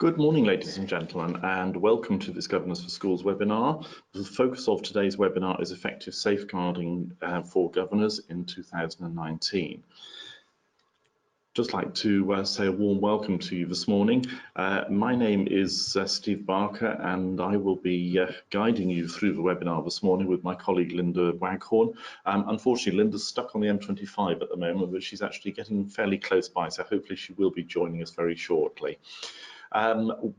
Good morning, ladies and gentlemen, and welcome to this Governors for Schools webinar. The focus of today's webinar is effective safeguarding for governors in 2019. Just like to say a warm welcome to you this morning. My name is Steve Barker, and I will be guiding you through the webinar this morning with my colleague Linda Waghorn. Unfortunately, Linda's stuck on the M25 at the moment, but she's actually getting fairly close by, so hopefully she will be joining us very shortly.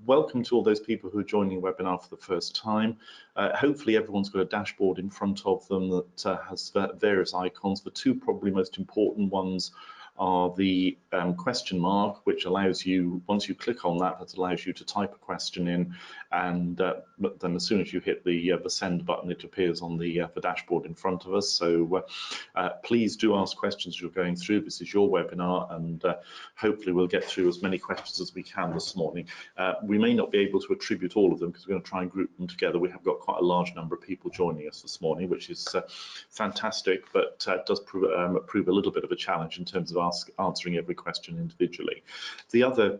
Welcome to all those people who are joining the webinar for the first time. Hopefully everyone's got a dashboard in front of them that has various icons. The two probably most important ones are the question mark, which allows you, once you click on that, that allows you to type a question in, and but then as soon as you hit the send button, it appears on the dashboard in front of us. So please do ask questions as you're going through. This is your webinar, and hopefully we'll get through as many questions as we can this morning. We may not be able to attribute all of them because we're going to try and group them together. We have got quite a large number of people joining us this morning, which is fantastic, but does prove a little bit of a challenge in terms of answering every question individually. The other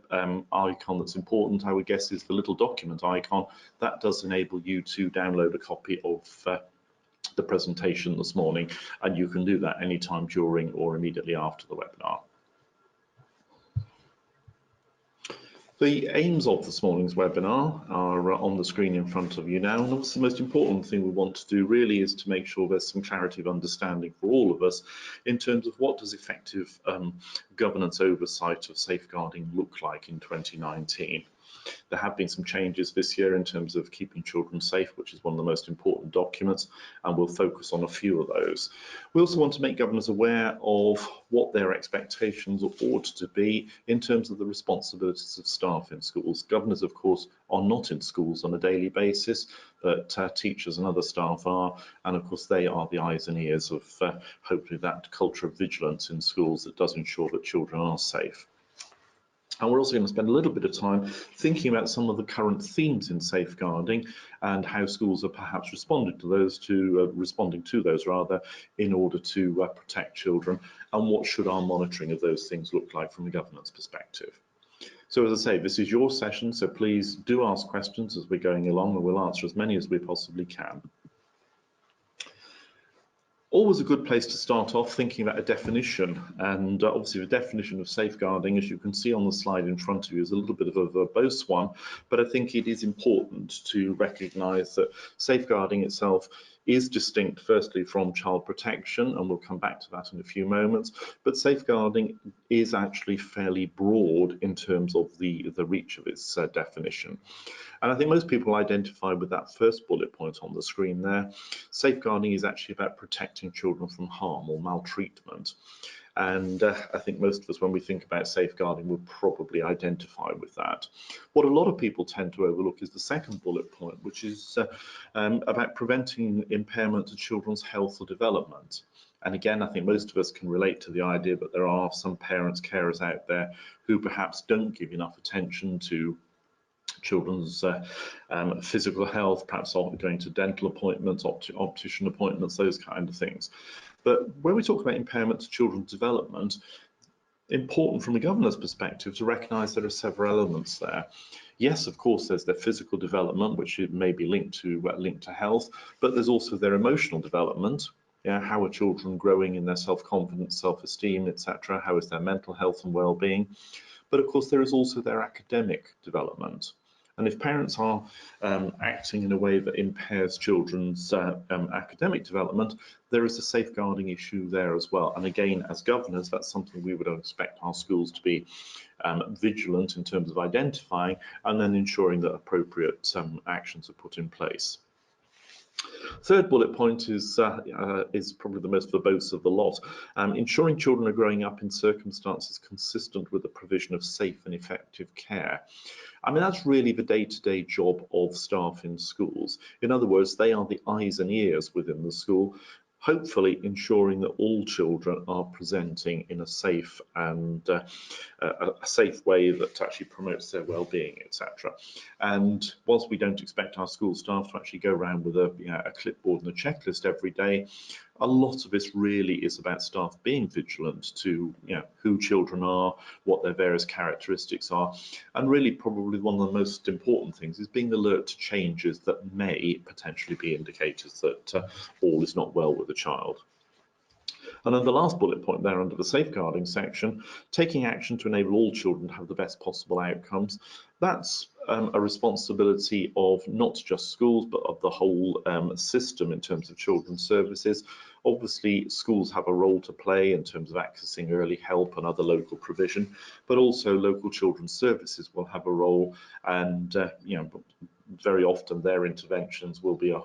icon that's important, I would guess, is the little document icon. That does enable you to download a copy of the presentation this morning, and you can do that anytime during or immediately after the webinar. The aims of this morning's webinar are on the screen in front of you now, and obviously the most important thing we want to do really is to make sure there's some clarity of understanding for all of us in terms of what does effective governance oversight of safeguarding look like in 2019. There have been some changes this year in terms of keeping children safe, which is one of the most important documents, and we'll focus on a few of those. We also want to make governors aware of what their expectations ought to be in terms of the responsibilities of staff in schools. Governors, of course, are not in schools on a daily basis, but teachers and other staff are, and of course they are the eyes and ears of hopefully that culture of vigilance in schools that does ensure that children are safe. And we're also going to spend a little bit of time thinking about some of the current themes in safeguarding and how schools are perhaps responding to those rather, in order to protect children, and what should our monitoring of those things look like from a governance perspective. So as I say, this is your session, so please do ask questions as we're going along, and we'll answer as many as we possibly can. Always a good place to start off thinking about a definition, and obviously the definition of safeguarding, as you can see on the slide in front of you, is a little bit of a verbose one, but I think it is important to recognise that safeguarding itself is distinct firstly from child protection, and we'll come back to that in a few moments, but safeguarding is actually fairly broad in terms of the reach of its definition. And I think most people identify with that first bullet point on the screen there. Safeguarding is actually about protecting children from harm or maltreatment. And I think most of us, when we think about safeguarding, will probably identify with that. What a lot of people tend to overlook is the second bullet point, which is about preventing impairment to children's health or development. And again, I think most of us can relate to the idea that there are some parents, carers out there who perhaps don't give enough attention to children's physical health, perhaps going to dental appointments, optician appointments, those kind of things. But when we talk about impairment to children's development, important from a governor's perspective to recognise there are several elements there. Yes, of course, there's their physical development, which may be linked to health, but there's also their emotional development. Yeah, how are children growing in their self-confidence, self-esteem, etc.? How is their mental health and well-being? But of course, there is also their academic development. And if parents are acting in a way that impairs children's academic development, there is a safeguarding issue there as well. And again, as governors, that's something we would expect our schools to be vigilant in terms of identifying and then ensuring that appropriate actions are put in place. Third bullet point is probably the most verbose of the lot. Ensuring children are growing up in circumstances consistent with the provision of safe and effective care. I mean, that's really the day-to-day job of staff in schools. In other words, they are the eyes and ears within the school, hopefully ensuring that all children are presenting in a safe and a safe way that actually promotes their well-being, etc. And whilst we don't expect our school staff to actually go around with a clipboard and a checklist every day, a lot of this really is about staff being vigilant to who children are, what their various characteristics are, and really probably one of the most important things is being alert to changes that may potentially be indicators that all is not well with the child. And then the last bullet point there under the safeguarding section, taking action to enable all children to have the best possible outcomes. That's a responsibility of not just schools, but of the whole system in terms of children's services. Obviously, schools have a role to play in terms of accessing early help and other local provision, but also local children's services will have a role, and very often their interventions will be a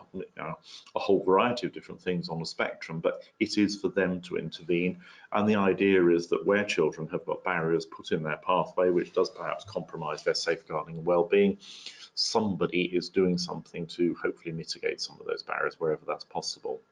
whole variety of different things on the spectrum, but it is for them to intervene. And the idea is that where children have got barriers put in their pathway, which does perhaps compromise their safeguarding and well-being, somebody is doing something to hopefully mitigate some of those barriers wherever that's possible.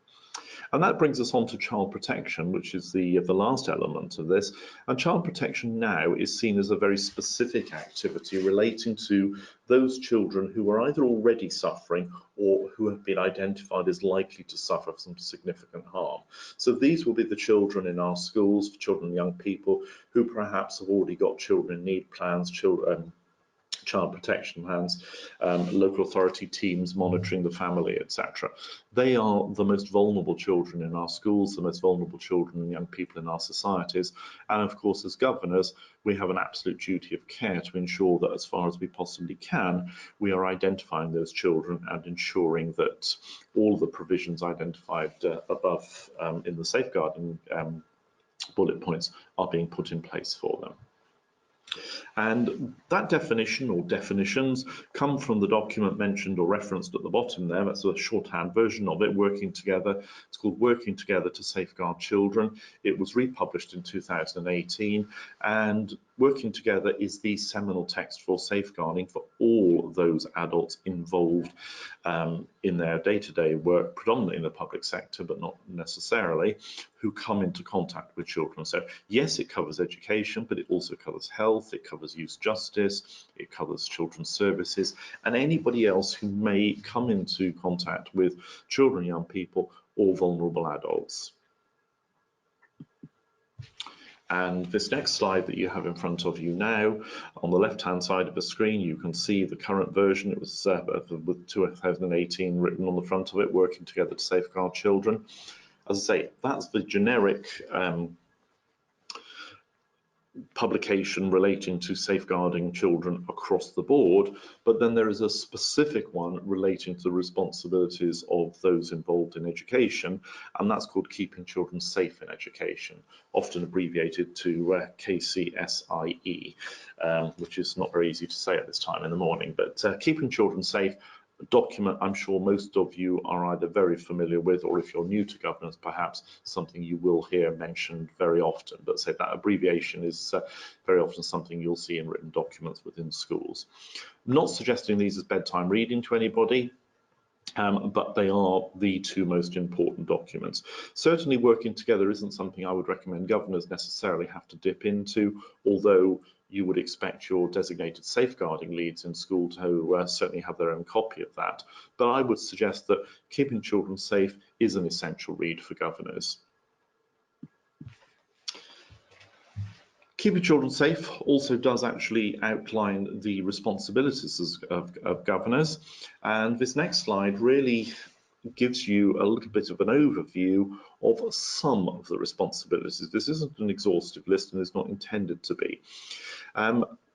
And that brings us on to child protection, which is the last element of this. And child protection now is seen as a very specific activity relating to those children who are either already suffering or who have been identified as likely to suffer some significant harm. So these will be the children in our schools, children and young people who perhaps have already got children in need plans, child protection plans, local authority teams monitoring the family, etc. They are the most vulnerable children in our schools, the most vulnerable children and young people in our societies. And of course, as governors, we have an absolute duty of care to ensure that as far as we possibly can, we are identifying those children and ensuring that all of the provisions identified above in the safeguarding bullet points are being put in place for them. And that definition or definitions come from the document mentioned or referenced at the bottom there. That's a shorthand version of it, Working Together. It's called Working Together to Safeguard Children. It was republished in 2018, and Working Together is the seminal text for safeguarding for all those adults involved in their day-to-day work, predominantly in the public sector, but not necessarily, who come into contact with children. So yes, it covers education, but it also covers health, it covers youth justice, it covers children's services, and anybody else who may come into contact with children, young people, or vulnerable adults. And this next slide that you have in front of you now, on the left-hand side of the screen, you can see the current version. It was with 2018 written on the front of it, Working Together to Safeguard Children. As I say, that's the generic publication relating to safeguarding children across the board, but then there is a specific one relating to the responsibilities of those involved in education, and that's called Keeping Children Safe in Education, often abbreviated to KCSIE, which is not very easy to say at this time in the morning, but Keeping Children Safe, a document I'm sure most of you are either very familiar with, or if you're new to governance, perhaps something you will hear mentioned very often. But say that abbreviation is very often something you'll see in written documents within schools. I'm not suggesting these as bedtime reading to anybody, but they are the two most important documents. Certainly Working Together isn't something I would recommend governors necessarily have to dip into, although you would expect your designated safeguarding leads in school to certainly have their own copy of that. But I would suggest that Keeping Children Safe is an essential read for governors. Keeping Children Safe also does actually outline the responsibilities of governors, and this next slide really gives you a little bit of an overview of some of the responsibilities. This isn't an exhaustive list and is not intended to be.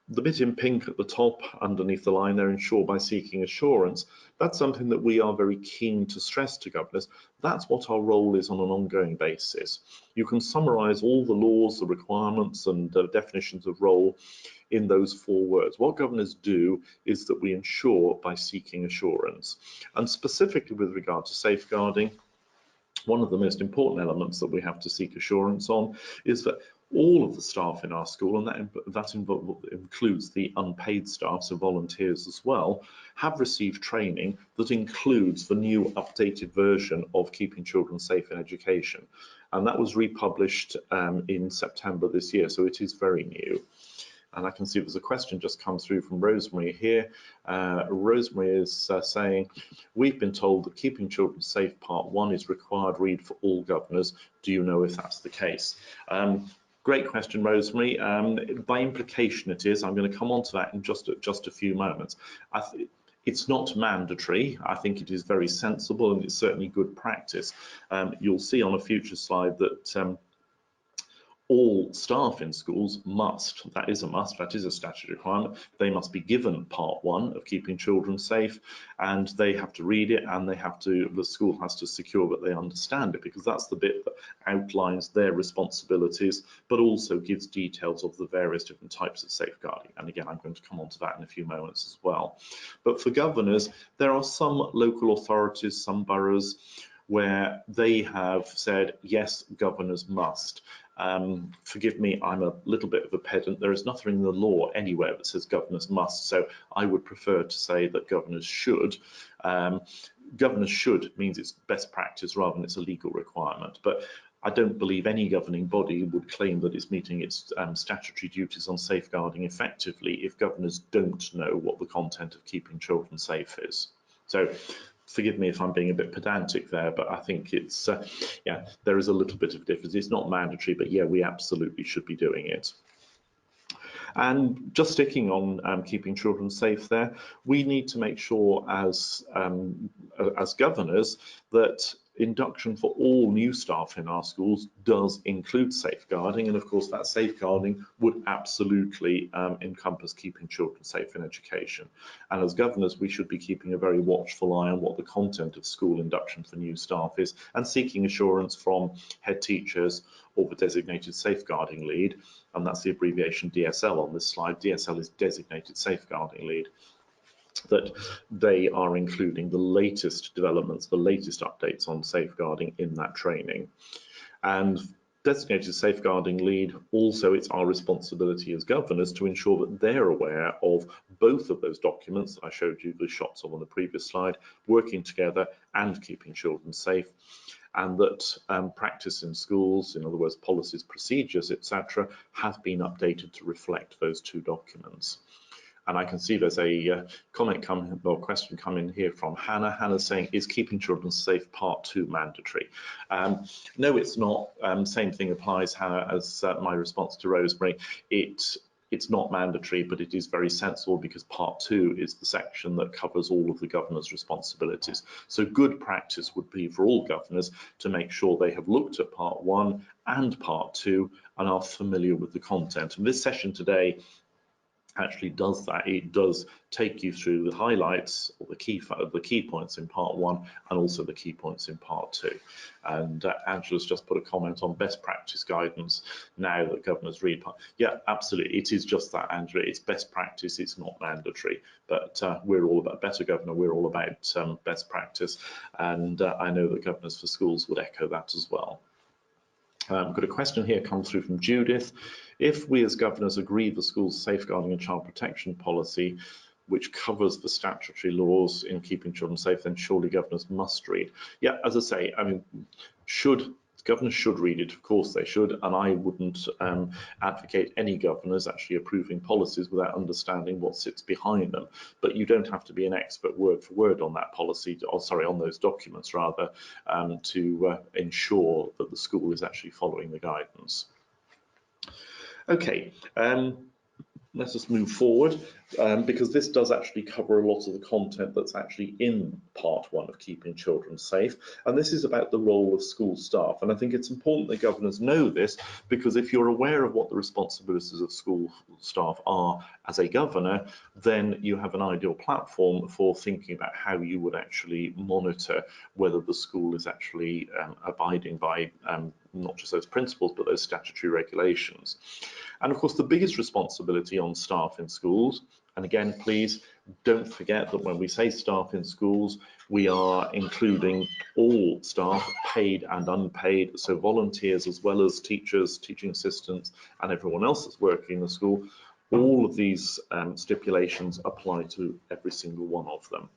The bit in pink at the top underneath the line there, ensure by seeking assurance, that's something that we are very keen to stress to governors. That's what our role is on an ongoing basis. You can summarise all the laws, the requirements and the definitions of role in those 4 words. What governors do is that we ensure by seeking assurance. And specifically with regard to safeguarding, one of the most important elements that we have to seek assurance on is that All of the staff in our school, and that includes the unpaid staff, so volunteers as well, have received training that includes the new updated version of Keeping Children Safe in Education. And that was republished in September this year, so it is very new. And I can see there's a question just come through from Rosemary here. Rosemary is saying, we've been told that Keeping Children Safe Part 1 is required read for all governors. Do you know if that's the case? Great question, Rosemary. By implication it is. I'm going to come on to that in just a few moments. It's not mandatory. I think it is very sensible and it's certainly good practice. You'll see on a future slide that all staff in schools must, that is a must, that is a statutory requirement, they must be given part 1 of Keeping Children Safe, and they have to read it, and the school has to secure that they understand it, because that's the bit that outlines their responsibilities, but also gives details of the various different types of safeguarding. And again, I'm going to come on to that in a few moments as well. But for governors, there are some local authorities, some boroughs, where they have said, yes, governors must. Forgive me, I'm a little bit of a pedant. There is nothing in the law anywhere that says governors must, so I would prefer to say that governors should. Governors should means it's best practice rather than it's a legal requirement. But I don't believe any governing body would claim that it's meeting its statutory duties on safeguarding effectively if governors don't know what the content of Keeping Children Safe is. So forgive me if I'm being a bit pedantic there, but I think it's, yeah, there is a little bit of difference. It's not mandatory, but yeah, we absolutely should be doing it. And just sticking on keeping children safe there, we need to make sure as governors that induction for all new staff in our schools does include safeguarding, and of course that safeguarding would absolutely encompass keeping children safe in education. And as governors, we should be keeping a very watchful eye on what the content of school induction for new staff is, and seeking assurance from head teachers or the designated safeguarding lead, and that's the abbreviation DSL on this slide. DSL is designated safeguarding lead, that they are including the latest developments, the latest updates on safeguarding in that training. And designated safeguarding lead, also it's our responsibility as governors to ensure that they're aware of both of those documents that I showed you the shots of on the previous slide, working together and keeping children safe, and that practice in schools, in other words policies, procedures, etc., have been updated to reflect those two documents. And I can see there's a comment coming, or question coming here from Hannah. Hannah's saying, is Keeping Children Safe Part 2 mandatory? No, it's not. Same thing applies, Hannah, as my response to Rosemary. It's not mandatory, but it is very sensible because Part 2 is the section that covers all of the governor's responsibilities. So good practice would be for all governors to make sure they have looked at Part 1 and Part 2 and are familiar with the content. And this session today actually does that. It does take you through the highlights or the key points in Part 1 and also the key points in Part 2. And Angela's just put a comment on best practice guidance now that governors read part. Yeah, absolutely, it is just that, Angela. It's best practice, it's not mandatory, but we're all about better governor, we're all about best practice, and I know that governors for schools would echo that as well. Got a question here come through from Judith. If we as governors agree the school's safeguarding and child protection policy, which covers the statutory laws in keeping children safe, then surely governors must read. Yeah, as I say, I mean, governors should read it, of course they should, and I wouldn't advocate any governors actually approving policies without understanding what sits behind them. But you don't have to be an expert word for word on that policy, or sorry, on those documents rather, to ensure that the school is actually following the guidance. Okay. Let us move forward because this does actually cover a lot of the content that's actually in Part 1 of Keeping Children Safe, and this is about the role of school staff. And I think it's important that governors know this, because if you're aware of what the responsibilities of school staff are as a governor, then you have an ideal platform for thinking about how you would actually monitor whether the school is actually abiding by not just those principles but those statutory regulations. And of course the biggest responsibility on staff in schools, and again please Don't forget that when we say staff in schools, we are including all staff, paid and unpaid, so volunteers as well as teachers, teaching assistants, and everyone else that's working in the school. All of these stipulations apply to every single one of them.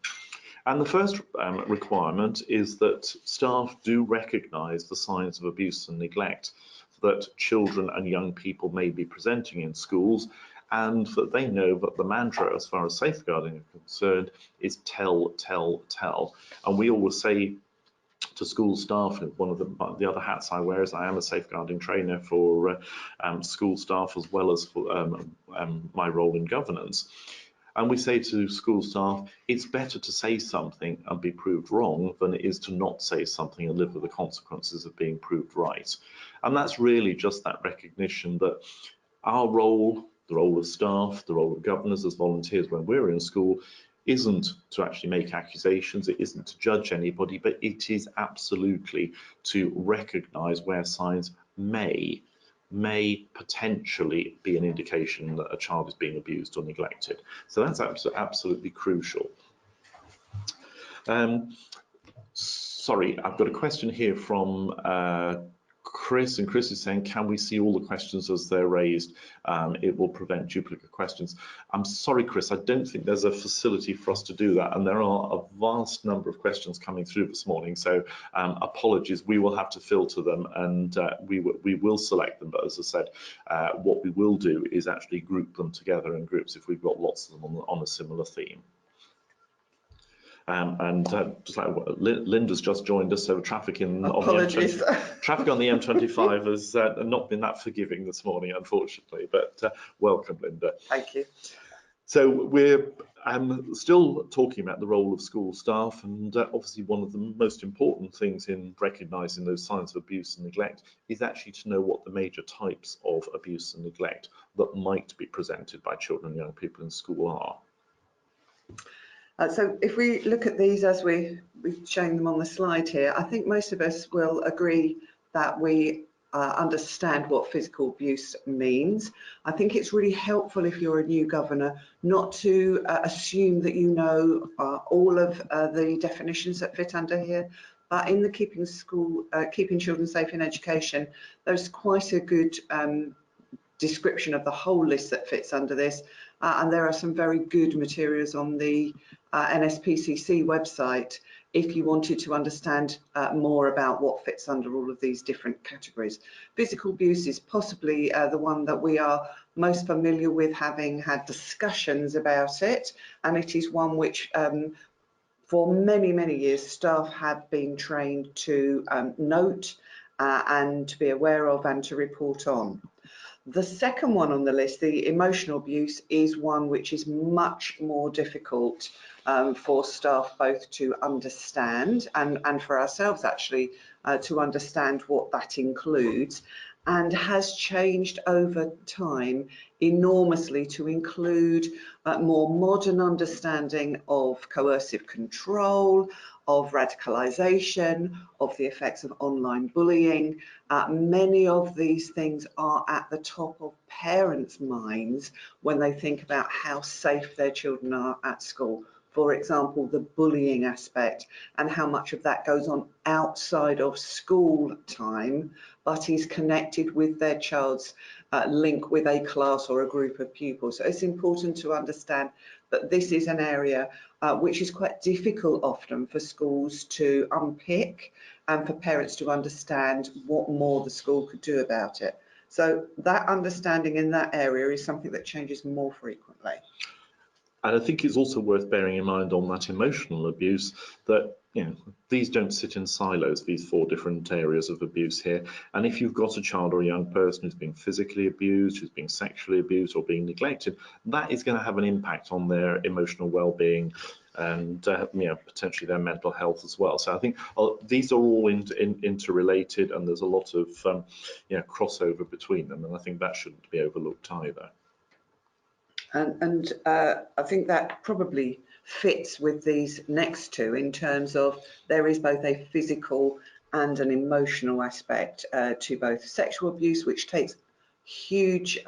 And the first requirement is that staff do recognise the signs of abuse and neglect that children and young people may be presenting in schools, and that they know that the mantra as far as safeguarding is concerned is tell, tell, tell. And we always say to school staff, one of the other hats I wear is I am a safeguarding trainer for school staff as well as for my role in governance. And we say to school staff, it's better to say something and be proved wrong than it is to not say something and live with the consequences of being proved right. And that's really just that recognition that our role, the role of staff, the role of governors as volunteers when we're in school, isn't to actually make accusations, it isn't to judge anybody, but it is absolutely to recognise where signs may potentially be an indication that a child is being abused or neglected. So that's absolutely crucial. Sorry, I've got a question here from Chris, and Chris is saying, can we see all the questions as they're raised? It will prevent duplicate questions. I'm sorry, Chris, I don't think there's a facility for us to do that, and there are a vast number of questions coming through this morning, so apologies, we will have to filter them, and we will select them, but as I said, what we will do is actually group them together in groups if we've got lots of them on a similar theme. Just like Linda's just joined us, so traffic on the M25 has not been that forgiving this morning, unfortunately. But welcome, Linda. Thank you. So we're still talking about the role of school staff, and obviously one of the most important things in recognising those signs of abuse and neglect is actually to know what the major types of abuse and neglect that might be presented by children and young people in school are. So if we look at these as we're showing them on the slide here, I think most of us will agree that we understand what physical abuse means. I think it's really helpful if you're a new governor not to assume that you know all of the definitions that fit under here. But in the keeping children safe in education, there's quite a good description of the whole list that fits under this, and there are some very good materials on the NSPCC website if you wanted to understand more about what fits under all of these different categories. Physical abuse is possibly the one that we are most familiar with, having had discussions about it, and it is one which for many years staff have been trained to note and to be aware of and to report on. The second one on the list, the emotional abuse, is one which is much more difficult for staff both to understand and for ourselves actually to understand what that includes, and has changed over time enormously to include more modern understanding of coercive control, of radicalisation, of the effects of online bullying. Many of these things are at the top of parents' minds when they think about how safe their children are at school. For example, the bullying aspect and how much of that goes on outside of school time, but is connected with their child's link with a class or a group of pupils. So it's important to understand that this is an area which is quite difficult often for schools to unpick and for parents to understand what more the school could do about it. So that understanding in that area is something that changes more frequently. And I think it's also worth bearing in mind on that emotional abuse that, you know, these don't sit in silos, these four different areas of abuse here. And if you've got a child or a young person who's being physically abused, who's being sexually abused or being neglected, that is going to have an impact on their emotional well-being and you know, potentially their mental health as well. So I think these are all interrelated, and there's a lot of you know, crossover between them, and I think that shouldn't be overlooked either. And I think that probably fits with these next two in terms of there is both a physical and an emotional aspect to both sexual abuse, which takes huge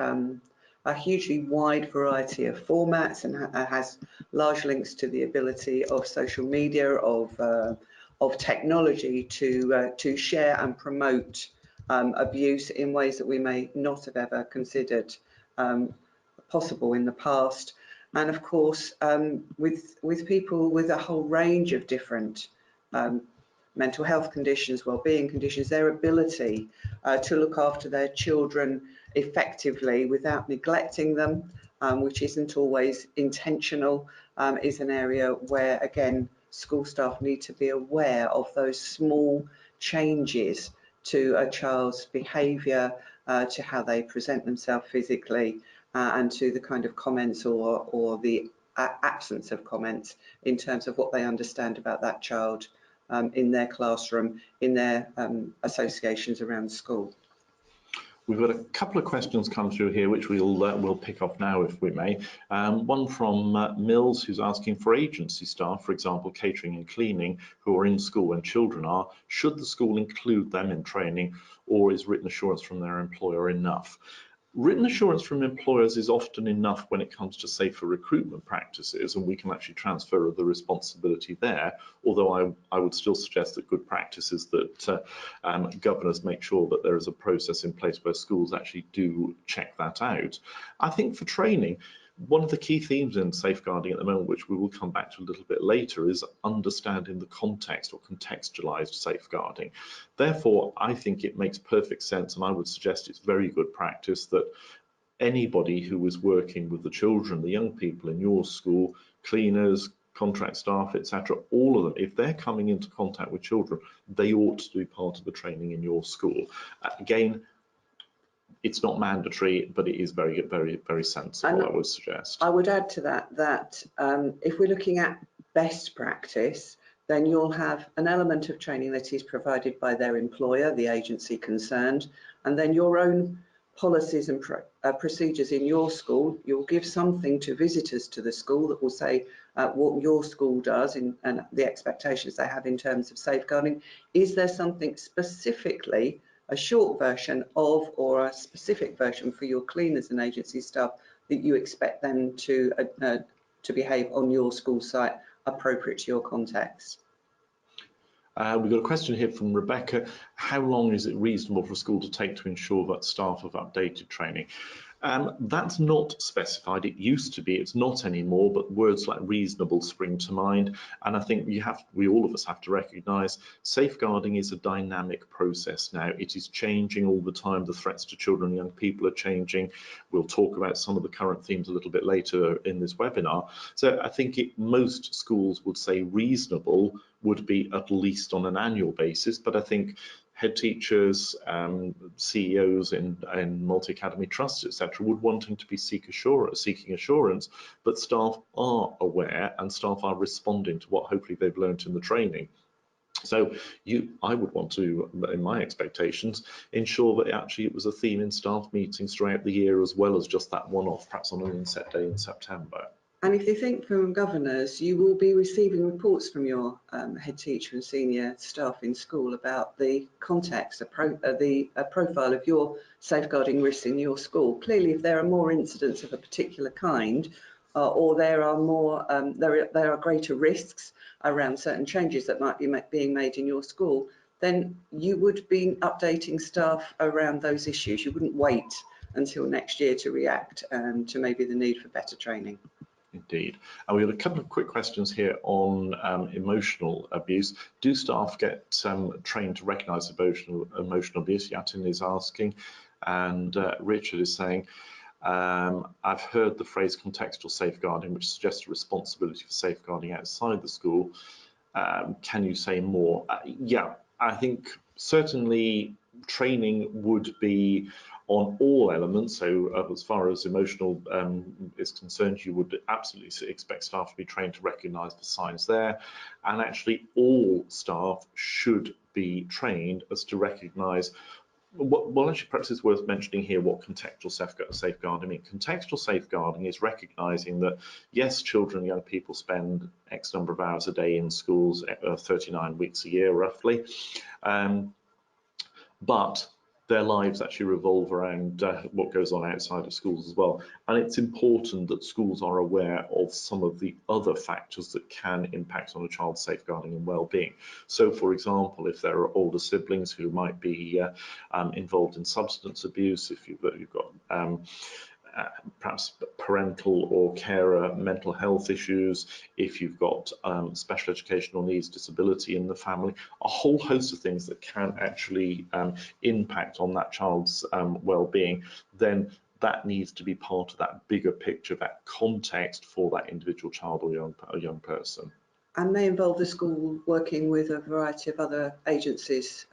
a hugely wide variety of formats and has large links to the ability of social media, of technology to share and promote abuse in ways that we may not have ever considered possible in the past. And of course, with people with a whole range of different mental health conditions, well-being conditions, their ability to look after their children effectively without neglecting them, which isn't always intentional, is an area where, again, school staff need to be aware of those small changes to a child's behaviour, to how they present themselves physically, and to the kind of comments or the absence of comments in terms of what they understand about that child in their classroom, in their associations around school. We've got a couple of questions come through here, which we'll pick off now, if we may. One from Mills, who's asking for agency staff, for example, catering and cleaning, who are in school when children are. Should the school include them in training, or is written assurance from their employer enough? Written assurance from employers is often enough when it comes to safer recruitment practices, and we can actually transfer the responsibility there, although I would still suggest that good practice is that governors make sure that there is a process in place where schools actually do check that out. I think for training, one of the key themes in safeguarding at the moment, which we will come back to a little bit later, is understanding the context or contextualized safeguarding. Therefore, I think it makes perfect sense, and I would suggest it's very good practice that anybody who is working with the children, the young people in your school, cleaners, contract staff, etc., all of them, if they're coming into contact with children, they ought to be part of the training in your school. Again, it's not mandatory, but it is very, very, very sensible, I would suggest. I would add to that if we're looking at best practice, then you'll have an element of training that is provided by their employer, the agency concerned, and then your own policies and procedures in your school. You'll give something to visitors to the school that will say what your school does and the expectations they have in terms of safeguarding. Is there something specifically, a short version of, or a specific version for your cleaners and agency staff that you expect them to behave on your school site appropriate to your context? We've got a question here from Rebecca. How long is it reasonable for a school to take to ensure that staff have updated training? That's not specified. It used to be, it's not anymore, but words like reasonable spring to mind. And I think we all of us have to recognise safeguarding is a dynamic process now. It is changing all the time. The threats to children and young people are changing. We'll talk about some of the current themes a little bit later in this webinar. So I think most schools would say reasonable would be at least on an annual basis, but I think head teachers, CEOs in multi-academy trusts, etc., would wanting to be seeking assurance, but staff are aware and staff are responding to what hopefully they've learned in the training. So I would want to, in my expectations, ensure that actually it was a theme in staff meetings throughout the year, as well as just that one-off, perhaps on an inset day in September. And if you think from governors, you will be receiving reports from your head teacher and senior staff in school about the context, the profile of your safeguarding risks in your school. Clearly, if there are more incidents of a particular kind, or there are more, there are greater risks around certain changes that might be being made in your school, then you would be updating staff around those issues. You wouldn't wait until next year to react to maybe the need for better training. Indeed. And we have a couple of quick questions here on emotional abuse. Do staff get trained to recognise emotional abuse? Yatin is asking. And Richard is saying, I've heard the phrase contextual safeguarding, which suggests a responsibility for safeguarding outside the school. Can you say more? Yeah, I think certainly training would be on all elements. So as far as emotional is concerned, you would absolutely expect staff to be trained to recognise the signs there. And actually all staff should be trained as to recognise, well, actually perhaps it's worth mentioning here what contextual safeguarding means. Contextual safeguarding is recognising that, yes, children and young people spend X number of hours a day in schools, 39 weeks a year roughly, but their lives actually revolve around what goes on outside of schools as well. And it's important that schools are aware of some of the other factors that can impact on a child's safeguarding and well-being. So, for example, if there are older siblings who might be involved in substance abuse, if you've got perhaps parental or carer mental health issues, if you've got special educational needs, disability in the family, a whole host of things that can actually impact on that child's well-being, then that needs to be part of that bigger picture, that context for that individual child or young person. And they involve the school working with a variety of other agencies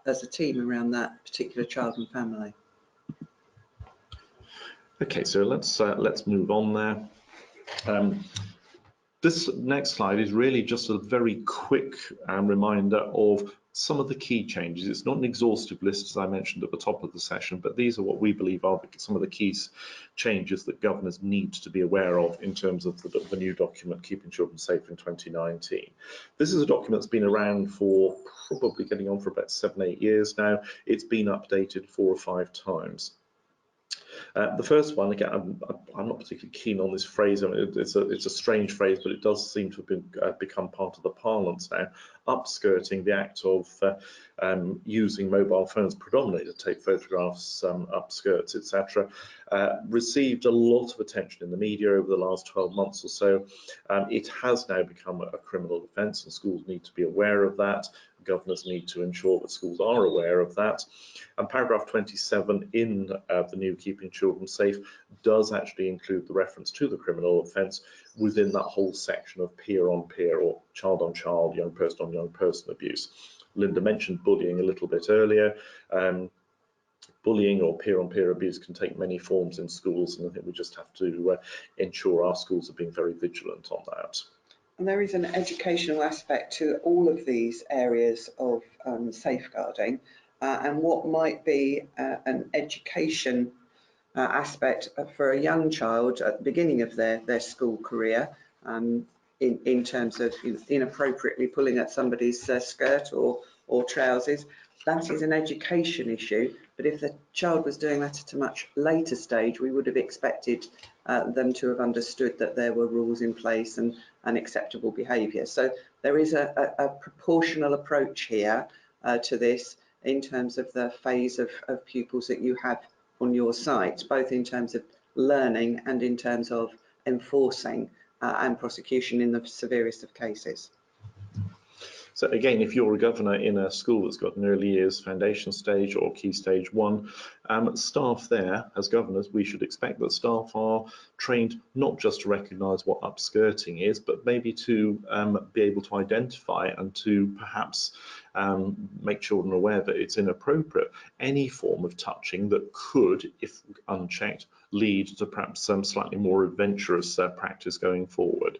as a team around that particular child and family. Okay, so let's move on there. This next slide is really just a very quick reminder of some of the key changes. It's not an exhaustive list, as I mentioned at the top of the session, but these are what we believe are some of the key changes that governors need to be aware of in terms of the new document, Keeping Children Safe in 2019. This is a document that's been around for probably getting on for about 7-8 years now. It's been updated 4 or 5 times. The first one, again, I'm not particularly keen on this phrase. I mean, it's a strange phrase, but it does seem to have become part of the parlance now. Upskirting, the act of using mobile phones predominantly to take photographs, upskirts, etc., received a lot of attention in the media over the last 12 months or so. It has now become a criminal offence, and schools need to be aware of that. Governors need to ensure that schools are aware of that. And paragraph 27 in the new Keeping Children Safe does actually include the reference to the criminal offence within that whole section of peer-on-peer or child-on-child, young person abuse. Linda mentioned bullying a little bit earlier. Bullying or peer-on-peer abuse can take many forms in schools, and I think we just have to ensure our schools are being very vigilant on that. And there is an educational aspect to all of these areas of safeguarding, and what might be an education aspect for a young child at the beginning of their school career, in terms of inappropriately pulling at somebody's skirt or trousers. That is an education issue, but if the child was doing that at a much later stage, we would have expected them to have understood that there were rules in place and acceptable behaviour. So there is a proportional approach here to this in terms of the phase of pupils that you have on your site, both in terms of learning and in terms of enforcing and prosecution in the severest of cases. So again, if you're a governor in a school that's got an early years foundation stage or key stage 1, staff there, as governors, we should expect that staff are trained not just to recognise what upskirting is, but maybe to be able to identify and to perhaps make children aware that it's inappropriate. Any form of touching that could, if unchecked, lead to perhaps some slightly more adventurous practice going forward.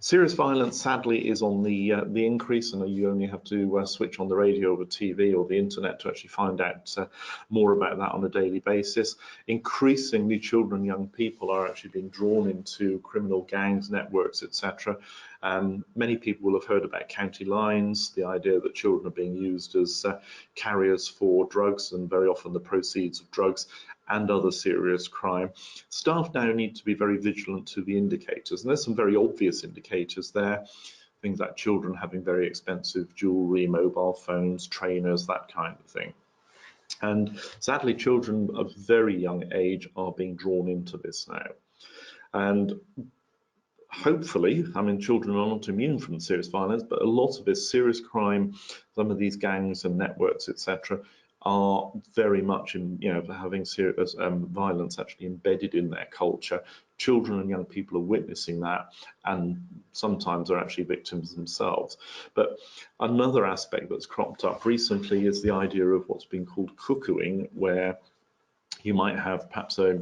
Serious violence, sadly, is on the increase, and you only have to switch on the radio or the TV or the internet to actually find out more about that on a daily basis. Increasingly, children and young people are actually being drawn into criminal gangs, networks, etc. Many people will have heard about county lines, the idea that children are being used as carriers for drugs, and very often the proceeds of drugs and other serious crime. Staff now need to be very vigilant to the indicators, and there's some very obvious indicators there. Things like children having very expensive jewellery, mobile phones, trainers, that kind of thing. And sadly, children of very young age are being drawn into this now. And hopefully, I mean, children are not immune from serious violence, but a lot of this serious crime, some of these gangs and networks, etc., are very much having serious violence actually embedded in their culture. Children and young people are witnessing that, and sometimes are actually victims themselves. But another aspect that's cropped up recently is the idea of what's been called cuckooing, where You might have perhaps a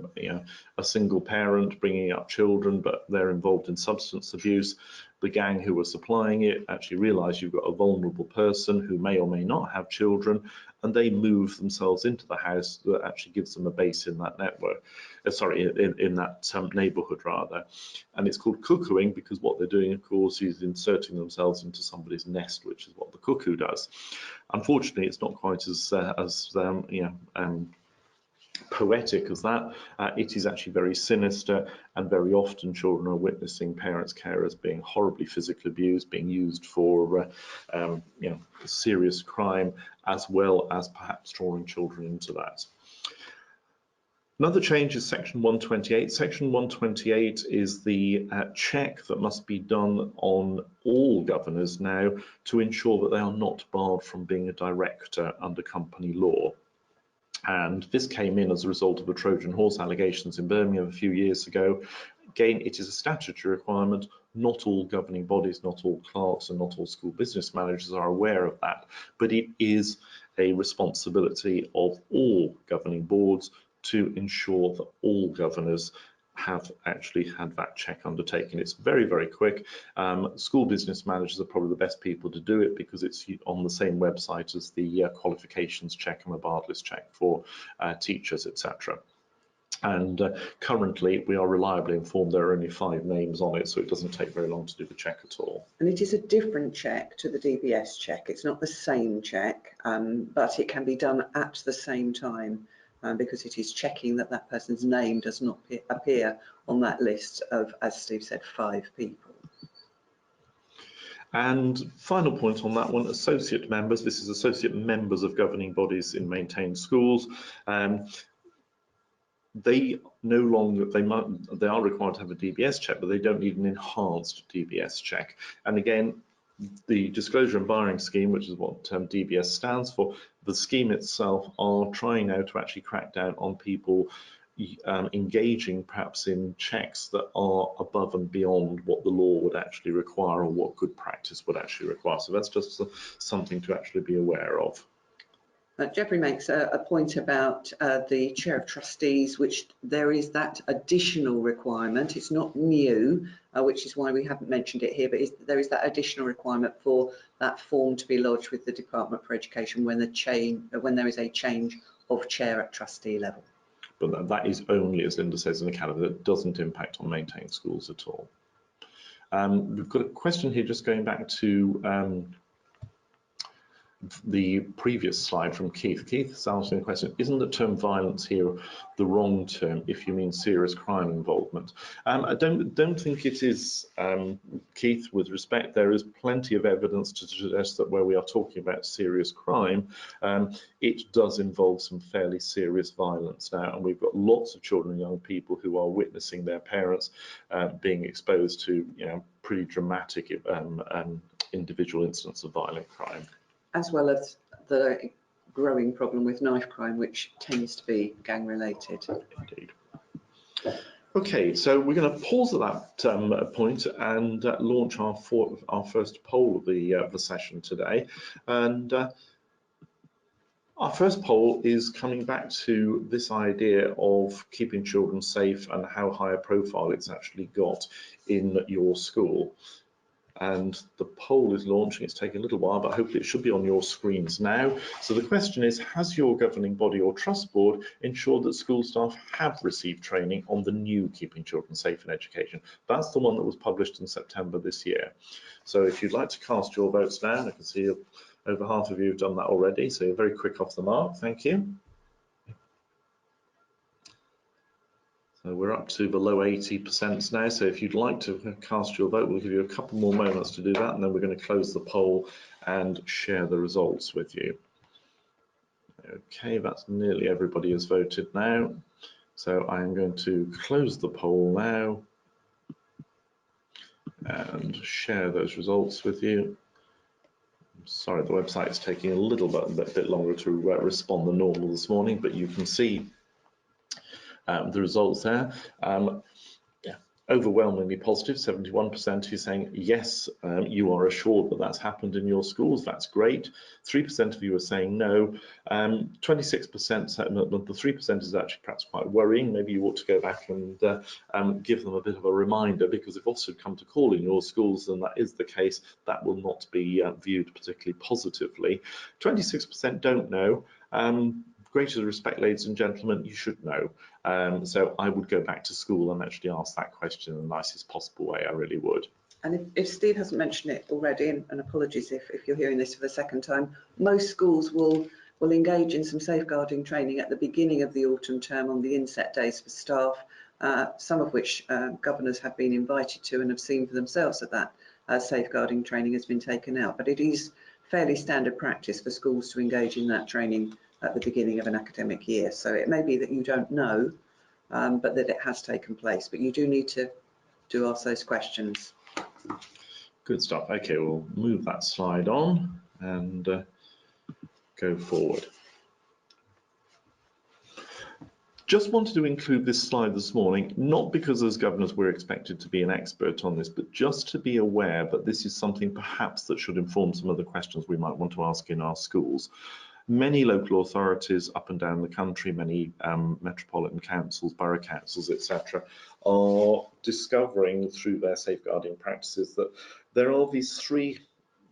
single parent bringing up children, but they're involved in substance abuse. The gang who are supplying it actually realise you've got a vulnerable person who may or may not have children, and they move themselves into the house that actually gives them a base in that network. In that neighbourhood rather. And it's called cuckooing because what they're doing, of course, is inserting themselves into somebody's nest, which is what the cuckoo does. Unfortunately, it's not quite as poetic as that. It is actually very sinister, and very often children are witnessing parents, carers being horribly physically abused, being used for serious crime, as well as perhaps drawing children into that. Another change is Section 128. Section 128 is the check that must be done on all governors now to ensure that they are not barred from being a director under company law. And this came in as a result of the Trojan horse allegations in Birmingham a few years ago. Again, it is a statutory requirement. Not all governing bodies, not all clerks, and not all school business managers are aware of that, but it is a responsibility of all governing boards to ensure that all governors have actually had that check undertaken. It's very, very quick. School business managers are probably the best people to do it because it's on the same website as the qualifications check and the Bartlett check for teachers, etc. And currently, we are reliably informed there are only 5 names on it, so it doesn't take very long to do the check at all. And it is a different check to the DBS check. It's not the same check, but it can be done at the same time because it is checking that that person's name does not appear on that list of, as Steve said, 5 people. And final point on that one, associate members. This is associate members of governing bodies in maintained schools. They no longer, they are required to have a DBS check, but they don't need an enhanced DBS check. And again, the disclosure and barring scheme, which is what DBS stands for, the scheme itself are trying now to actually crack down on people engaging perhaps in checks that are above and beyond what the law would actually require or what good practice would actually require. So that's just something to actually be aware of. Jeffrey makes a point about the chair of trustees, which there is that additional requirement. It's not new, which is why we haven't mentioned it here, but there is that additional requirement for that form to be lodged with the Department for Education when there is a change of chair at trustee level. But that is only, as Linda says, in the calendar. That doesn't impact on maintained schools at all. We've got a question here just going back to the previous slide from Keith. Keith is asking a question, isn't the term violence here the wrong term if you mean serious crime involvement? I don't think it is, Keith, with respect. There is plenty of evidence to suggest that where we are talking about serious crime, it does involve some fairly serious violence now, and we've got lots of children and young people who are witnessing their parents being exposed to pretty dramatic individual incidents of violent crime. As well as the growing problem with knife crime, which tends to be gang related. Indeed. Okay, so we're going to pause at that point and launch our first poll of the session today. And our first poll is coming back to this idea of keeping children safe and how high a profile it's actually got in your school. And the poll is launching. It's taking a little while, but hopefully it should be on your screens now. So the question is, has your governing body or trust board ensured that school staff have received training on the new Keeping Children Safe in Education? That's the one that was published in September this year. So if you'd like to cast your votes now, I can see over half of you have done that already, so you're very quick off the mark. Thank you. So we're up to below 80% now, so if you'd like to cast your vote, we'll give you a couple more moments to do that, and then we're going to close the poll and share the results with you. Okay, that's nearly everybody has voted now. So I'm going to close the poll now and share those results with you. Sorry, the website is taking a little bit longer to respond than normal this morning, but you can see the results there. Yeah, Overwhelmingly positive, 71% who's saying yes, you are assured that that's happened in your schools. That's great. 3% of you are saying no. 26%, the 3% is actually perhaps quite worrying. Maybe you ought to go back and give them a bit of a reminder, because if Ofsted come to call in your schools and that is the case, that will not be viewed particularly positively. 26% don't know. Greatest respect, ladies and gentlemen, you should know. So I would go back to school and actually ask that question in the nicest possible way. I really would. And if Steve hasn't mentioned it already, and apologies if you're hearing this for the second time, most schools will engage in some safeguarding training at the beginning of the autumn term on the inset days for staff, some of which governors have been invited to and have seen for themselves that safeguarding training has been taken out. But it is fairly standard practice for schools to engage in that training at the beginning of an academic year. So it may be that you don't know, but that it has taken place. But you do need to ask those questions. Good stuff. Okay, we'll move that slide on and go forward. Just wanted to include this slide this morning, not because as governors we're expected to be an expert on this, but just to be aware that this is something perhaps that should inform some of the questions we might want to ask in our schools. Many local authorities up and down the country, many metropolitan councils, borough councils, etc., are discovering through their safeguarding practices that there are these three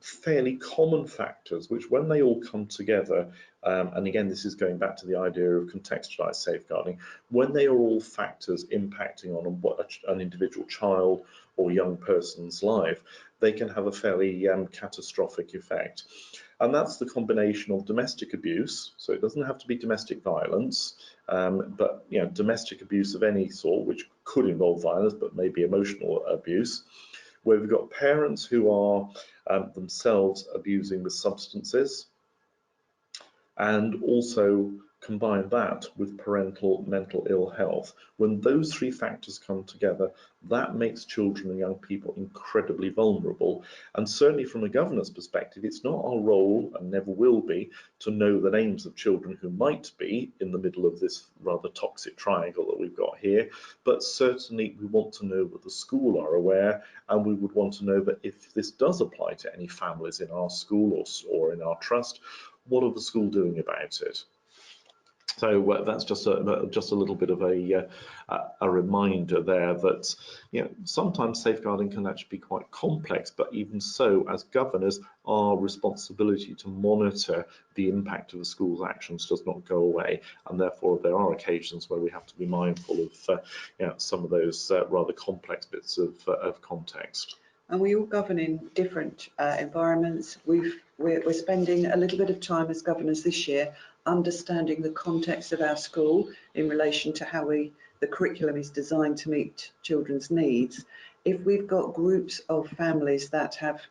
fairly common factors which, when they all come together, and again this is going back to the idea of contextualised safeguarding, when they are all factors impacting on what an individual child or young person's life, they can have a fairly catastrophic effect. And that's the combination of domestic abuse, so it doesn't have to be domestic violence, but domestic abuse of any sort, which could involve violence, but maybe emotional abuse, where we've got parents who are themselves abusing with substances, and also combine that with parental mental ill health. When those three factors come together, that makes children and young people incredibly vulnerable. And certainly from a governor's perspective, it's not our role, and never will be, to know the names of children who might be in the middle of this rather toxic triangle that we've got here, but certainly we want to know that the school are aware, and we would want to know that if this does apply to any families in our school or in our trust, what are the school doing about it? So that's just a little bit of a reminder there that sometimes safeguarding can actually be quite complex, but even so, as governors, our responsibility to monitor the impact of the school's actions does not go away, and therefore there are occasions where we have to be mindful of some of those rather complex bits of context. And we all govern in different environments. We're spending a little bit of time as governors this year understanding the context of our school in relation to how the curriculum is designed to meet children's needs. If we've got groups of families that have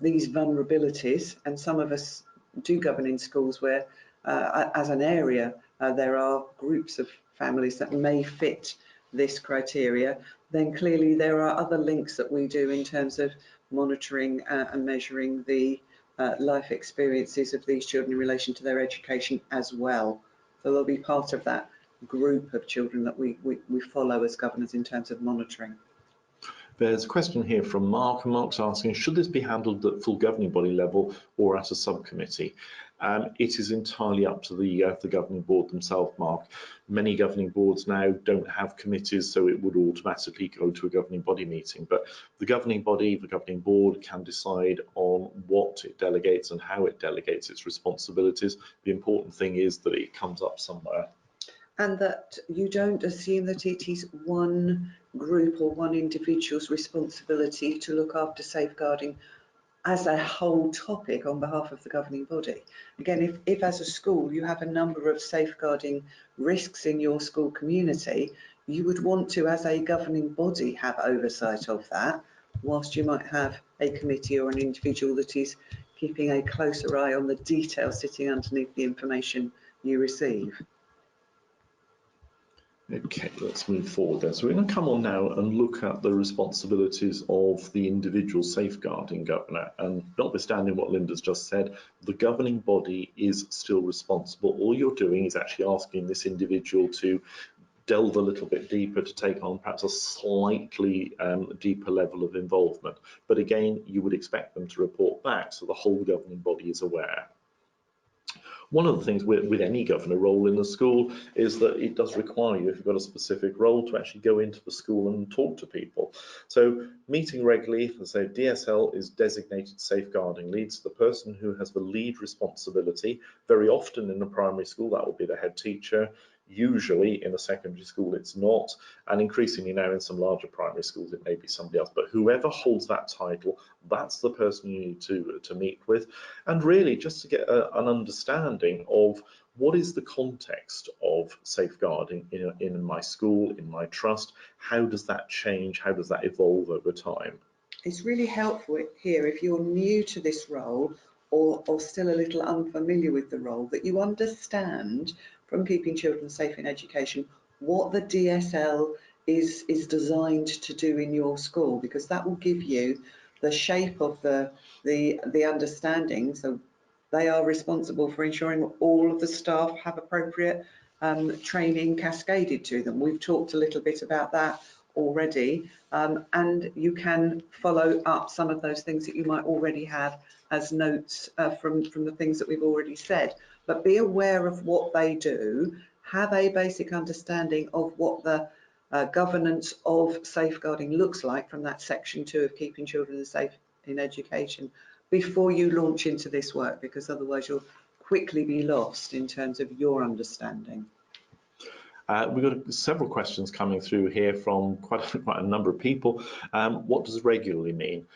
these vulnerabilities, and some of us do govern in schools where, as an area, there are groups of families that may fit this criteria, then clearly there are other links that we do in terms of monitoring and measuring the life experiences of these children in relation to their education as well. So they'll be part of that group of children that we follow as governors in terms of monitoring. There's a question here from Mark, and Mark's asking, should this be handled at full governing body level or at a subcommittee? It is entirely up to the governing board themselves, Mark. Many governing boards now don't have committees, so it would automatically go to a governing body meeting. But the governing body, the governing board, can decide on what it delegates and how it delegates its responsibilities. The important thing is that it comes up somewhere. And that you don't assume that it is one group or one individual's responsibility to look after safeguarding as a whole topic on behalf of the governing body. Again, if as a school you have a number of safeguarding risks in your school community, you would want to, as a governing body, have oversight of that, whilst you might have a committee or an individual that is keeping a closer eye on the detail sitting underneath the information you receive. Okay, let's move forward then. So we're going to come on now and look at the responsibilities of the individual safeguarding governor. And notwithstanding what Linda's just said, the governing body is still responsible. All you're doing is actually asking this individual to delve a little bit deeper, to take on perhaps a slightly deeper level of involvement. But again, you would expect them to report back so the whole governing body is aware. One of the things with any governor role in the school is that it does require you, if you've got a specific role, to actually go into the school and talk to people. So meeting regularly, as I say, DSL is designated safeguarding lead, so the person who has the lead responsibility. Very often in a primary school that will be the head teacher. Usually in a secondary school it's not, and increasingly now in some larger primary schools it may be somebody else, but whoever holds that title, that's the person you need to meet with, and really just to get an understanding of what is the context of safeguarding in my school, in my trust. How does that change? How does that evolve over time? It's really helpful here if you're new to this role or still a little unfamiliar with the role, that you understand from Keeping Children Safe in Education what the DSL is designed to do in your school, because that will give you the shape of the understanding. So they are responsible for ensuring all of the staff have appropriate training cascaded to them. We've talked a little bit about that already, and you can follow up some of those things that you might already have as notes from the things that we've already said. But be aware of what they do, have a basic understanding of what the governance of safeguarding looks like from that section 2 of Keeping Children Safe in Education before you launch into this work, because otherwise you'll quickly be lost in terms of your understanding. We've got several questions coming through here from quite a number of people. What does regularly mean?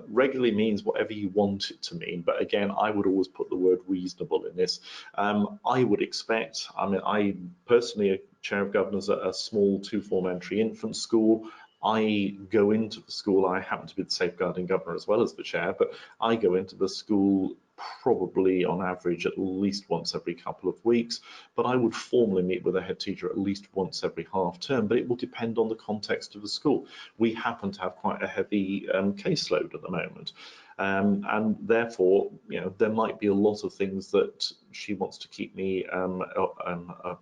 Regularly means whatever you want it to mean, but again, I would always put the word reasonable in this. I would expect, I personally, a chair of governors at a small 2-form entry infant school. I go into the school, I happen to be the safeguarding governor as well as the chair, but I go into the school probably on average at least once every couple of weeks, but I would formally meet with a head teacher at least once every half term, but it will depend on the context of the school. We happen to have quite a heavy caseload at the moment. And therefore, there might be a lot of things that she wants to keep me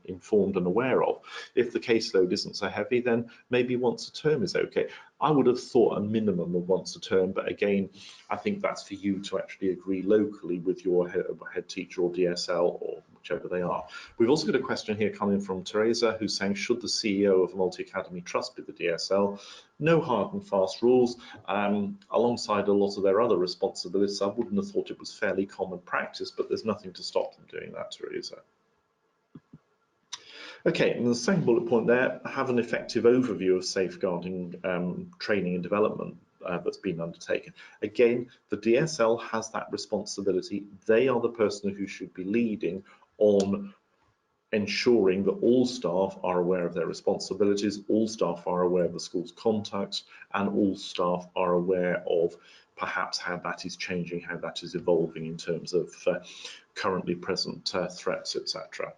informed and aware of. If the caseload isn't so heavy, then maybe once a term is okay. I would have thought a minimum of once a term, but again, I think that's for you to actually agree locally with your head teacher or DSL or whichever they are. We've also got a question here coming from Teresa, who's saying, should the CEO of a multi-academy trust be the DSL? No hard and fast rules. Alongside a lot of their other responsibilities, I wouldn't have thought it was fairly common practice, but there's nothing to stop them doing that, Teresa. Okay, and the second bullet point there, have an effective overview of safeguarding training and development that's been undertaken. Again, the DSL has that responsibility. They are the person who should be leading on ensuring that all staff are aware of their responsibilities, all staff are aware of the school's contacts, and all staff are aware of perhaps how that is changing, how that is evolving in terms of currently present threats, etc.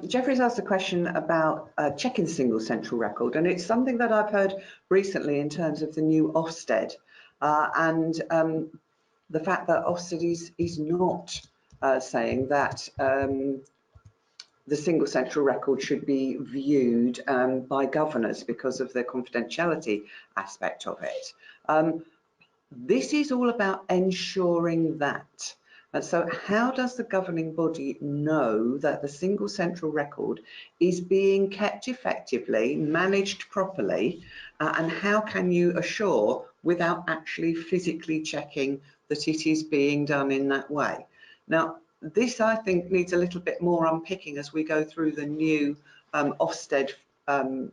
Jeffrey's asked a question about checking the single central record, and it's something that I've heard recently in terms of the new Ofsted and the fact that Ofsted is not saying that the single central record should be viewed by governors because of the confidentiality aspect of it. This is all about ensuring that. And so how does the governing body know that the single central record is being kept effectively, managed properly, and how can you assure without actually physically checking that it is being done in that way? Now, this, I think, needs a little bit more unpicking as we go through the new Ofsted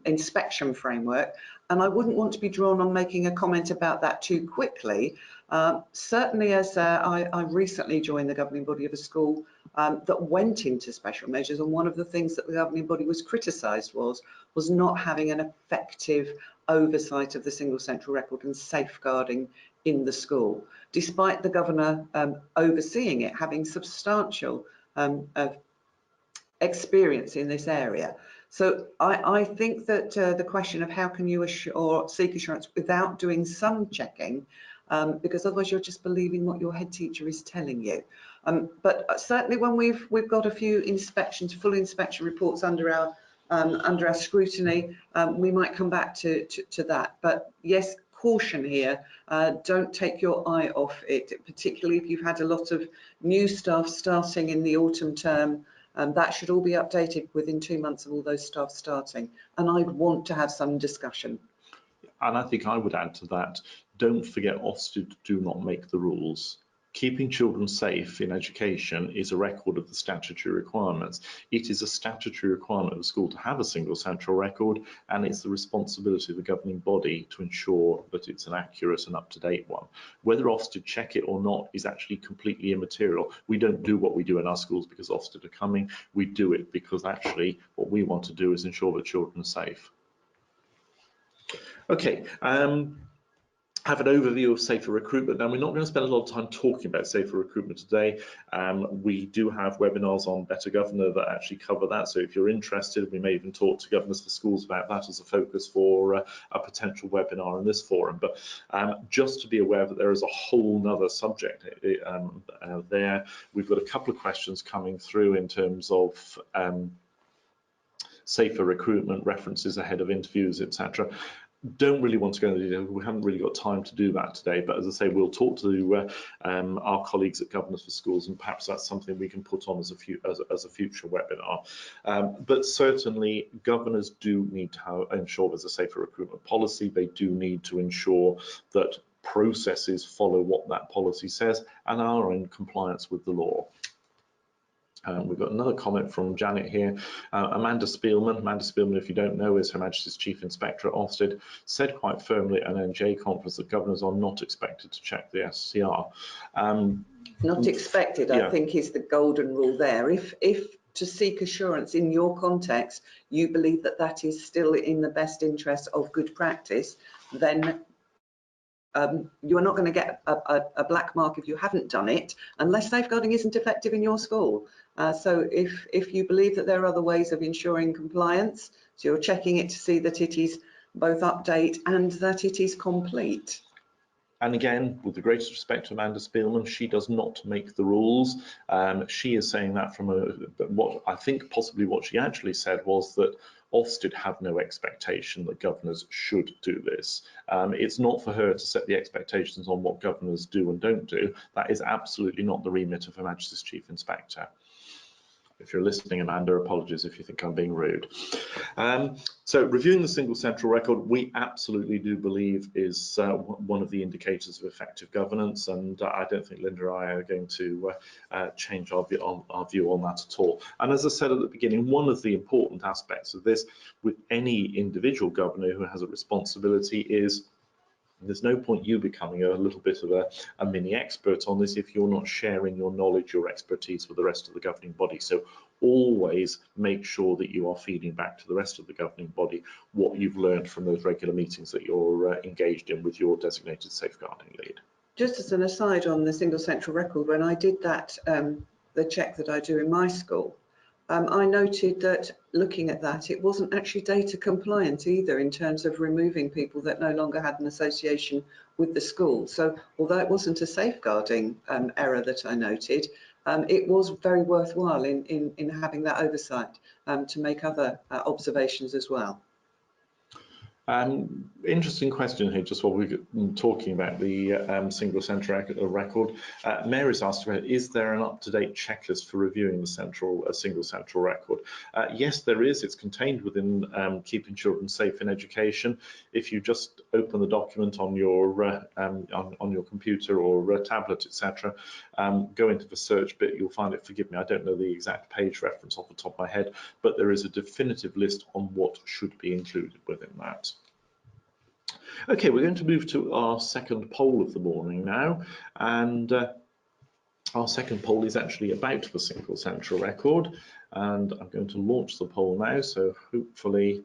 inspection framework, and I wouldn't want to be drawn on making a comment about that too quickly. Certainly, as I recently joined the governing body of a school that went into special measures, and one of the things that the governing body was criticised was not having an effective oversight of the single central record and safeguarding in the school, despite the governor overseeing it, having substantial experience in this area. So I think that the question of how can you assure, seek assurance without doing some checking because otherwise you're just believing what your head teacher is telling you. But certainly when we've got a few inspections, full inspection reports under our scrutiny, we might come back to that. But yes, caution here, don't take your eye off it, particularly if you've had a lot of new staff starting in the autumn term. That should all be updated within 2 months of all those staff starting. And I'd want to have some discussion. And I think I would add to that, don't forget Ofsted do not make the rules. Keeping children safe in education is a record of the statutory requirements. It is a statutory requirement of the school to have a single central record, and it's the responsibility of the governing body to ensure that it's an accurate and up-to-date one. Whether Ofsted check it or not is actually completely immaterial. We don't do what we do in our schools because Ofsted are coming. We do it because actually what we want to do is ensure that children are safe. Okay. Have an overview of safer recruitment. Now, we're not going to spend a lot of time talking about safer recruitment today. We do have webinars on Better Governor that actually cover that. So if you're interested, we may even talk to governors for schools about that as a focus for a potential webinar in this forum. But just to be aware that there is a whole nother subject there. We've got a couple of questions coming through in terms of safer recruitment, references ahead of interviews, etc. Don't really want to go into the detail. We haven't really got time to do that today, but as I say, we'll talk to our colleagues at Governors for Schools, and perhaps that's something we can put on as a future webinar. But certainly governors do need to ensure there's a safer recruitment policy. They do need to ensure that processes follow what that policy says and are in compliance with the law. We've got another comment from Janet here. Amanda Spielman, if you don't know, is Her Majesty's Chief Inspector at Ofsted, said quite firmly at an NJ conference that governors are not expected to check the SCR. Not expected, yeah. I think, is the golden rule there. If to seek assurance in your context, you believe that that is still in the best interest of good practice, then you are not going to get a black mark if you haven't done it, unless safeguarding isn't effective in your school. So if you believe that there are other ways of ensuring compliance, so you're checking it to see that it is both update and that it is complete. And again, with the greatest respect to Amanda Spielman, she does not make the rules. She is saying that from what I think possibly what she actually said was that Ofsted have no expectation that governors should do this. It's not for her to set the expectations on what governors do and don't do. That is absolutely not the remit of Her Majesty's Chief Inspector. If you're listening, Amanda, apologies if you think I'm being rude. So reviewing the single central record, we absolutely do believe is one of the indicators of effective governance, and I don't think Linda and I are going to change our view on that at all. And as I said at the beginning, one of the important aspects of this with any individual governor who has a responsibility is there's no point you becoming a little bit of a mini expert on this if you're not sharing your knowledge, your expertise with the rest of the governing body. So always make sure that you are feeding back to the rest of the governing body what you've learned from those regular meetings that you're engaged in with your designated safeguarding lead. Just as an aside on the single central record, when I did that, the check that I do in my school, I noted that looking at that, it wasn't actually data compliant either in terms of removing people that no longer had an association with the school. So although it wasn't a safeguarding error that I noted, it was very worthwhile in having that oversight to make other observations as well. Interesting question here, just while we're talking about the single central record. Mary's asked about, is there an up-to-date checklist for reviewing the single central record? Yes, there is. It's contained within Keeping Children Safe in Education. If you just open the document on your computer or tablet, etc., go into the search bit, you'll find it. Forgive me, I don't know the exact page reference off the top of my head, but there is a definitive list on what should be included within that. Okay, we're going to move to our second poll of the morning now, and our second poll is actually about the single central record, and I'm going to launch the poll now, so hopefully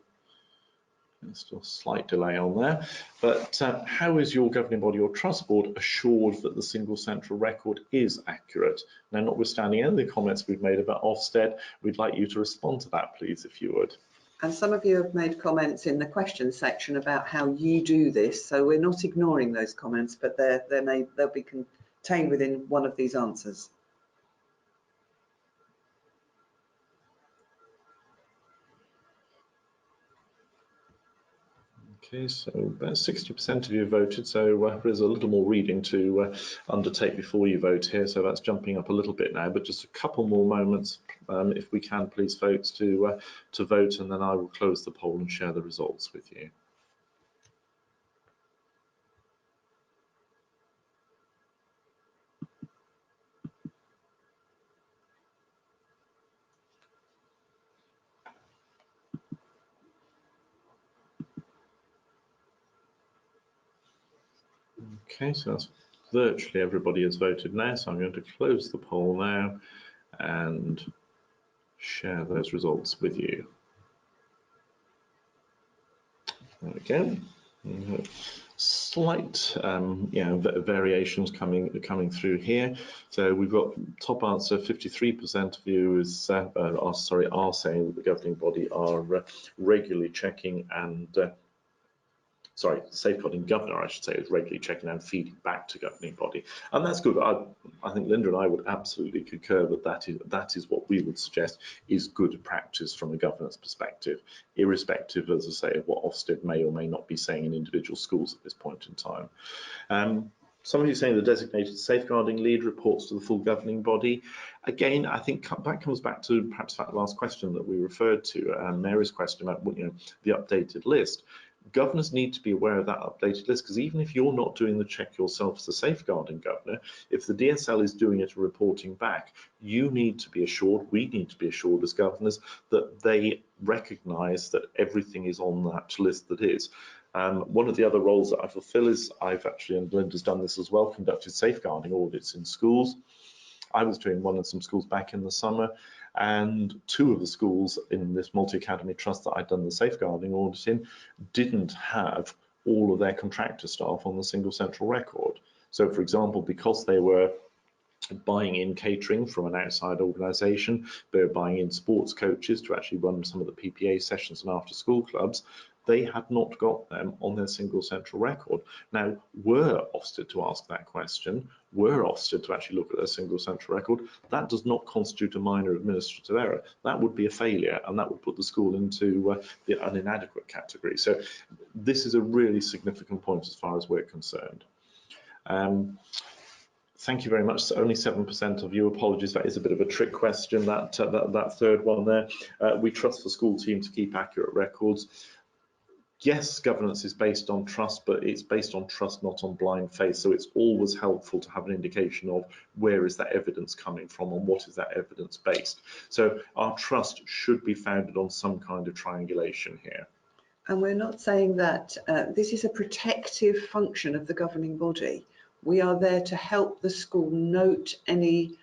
there's still a slight delay on there, but how is your governing body or trust board assured that the single central record is accurate? Now, notwithstanding any of the comments we've made about Ofsted, we'd like you to respond to that, please, if you would. And some of you have made comments in the question section about how you do this, so we're not ignoring those comments, but they'll be contained within one of these answers. Okay, so about 60% of you voted, so there's a little more reading to undertake before you vote here, so that's jumping up a little bit now, but just a couple more moments, if we can, please, folks, to vote, and then I will close the poll and share the results with you. Okay, so that's virtually everybody has voted now, so I'm going to close the poll now and share those results with you. There we go. Slight variations coming through here. So we've got top answer, 53% of you is are saying that the governing body are regularly checking and safeguarding governor, I should say, is regularly checking and feeding back to governing body, and that's good. I think Linda and I would absolutely concur that that is what we would suggest is good practice from a governance perspective, irrespective, as I say, of what Ofsted may or may not be saying in individual schools at this point in time. Some of you saying the designated safeguarding lead reports to the full governing body. Again, I think that comes back to perhaps that last question that we referred to, Mary's question about the updated list. Governors need to be aware of that updated list, because even if you're not doing the check yourself as a safeguarding governor, if the DSL is doing it and reporting back, you need to be assured, we need to be assured as governors, that they recognise that everything is on that list that is. One of the other roles that I fulfil is I've actually, and Linda's done this as well, conducted safeguarding audits in schools. I was doing one in some schools back in the summer, and two of the schools in this multi-academy trust that I'd done the safeguarding audit in didn't have all of their contractor staff on the single central record. So, for example, because they were buying in catering from an outside organisation, they were buying in sports coaches to actually run some of the PPA sessions and after school clubs, they had not got them on their single central record. Now, were Ofsted to ask that question, were Ofsted to actually look at their single central record, that does not constitute a minor administrative error. That would be a failure, and that would put the school into an inadequate category. So this is a really significant point as far as we're concerned. Thank you very much. So only 7% of you, apologies, that is a bit of a trick question, that third one there. We trust the school team to keep accurate records. Yes, governance is based on trust, but it's based on trust, not on blind faith. So it's always helpful to have an indication of where is that evidence coming from and what is that evidence based. So our trust should be founded on some kind of triangulation here. And we're not saying that this is a protective function of the governing body. We are there to help the school note any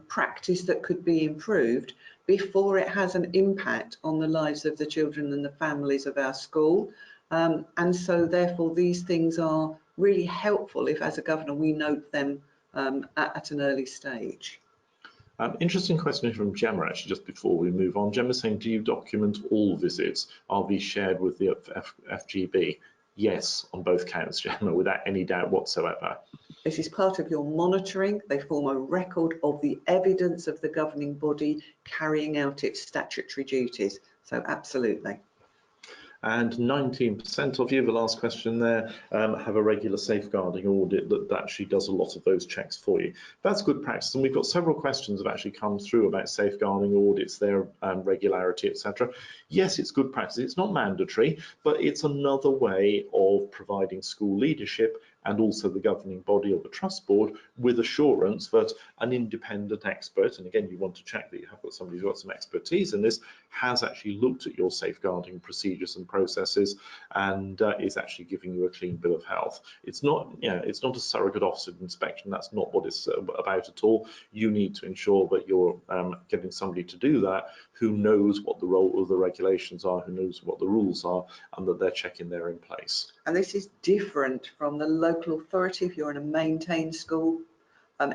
practice that could be improved before it has an impact on the lives of the children and the families of our school. And so therefore these things are really helpful if, as a governor, we note them at an early stage. Interesting question from Gemma, actually, just before we move on. Gemma's saying, do you document all visits? Are these shared with the FGB? Yes, on both counts, Gemma, without any doubt whatsoever. This is part of your monitoring. They form a record of the evidence of the governing body carrying out its statutory duties. So absolutely. And 19% of you, the last question there, have a regular safeguarding audit that actually does a lot of those checks for you. That's good practice, and we've got several questions that have actually come through about safeguarding audits, their regularity, etc. Yes, it's good practice. It's not mandatory, but it's another way of providing school leadership and also the governing body or the trust board with assurance that an independent expert, and again, you want to check that you have got somebody who's got some expertise in this, has actually looked at your safeguarding procedures and processes and is actually giving you a clean bill of health. It's not, it's not a surrogate Ofsted inspection. That's not what it's about at all. You need to ensure that you're getting somebody to do that who knows what the role of the regulations are, who knows what the rules are, and that they're checking they're in place. And this is different from the local authority. If you're in a maintained school,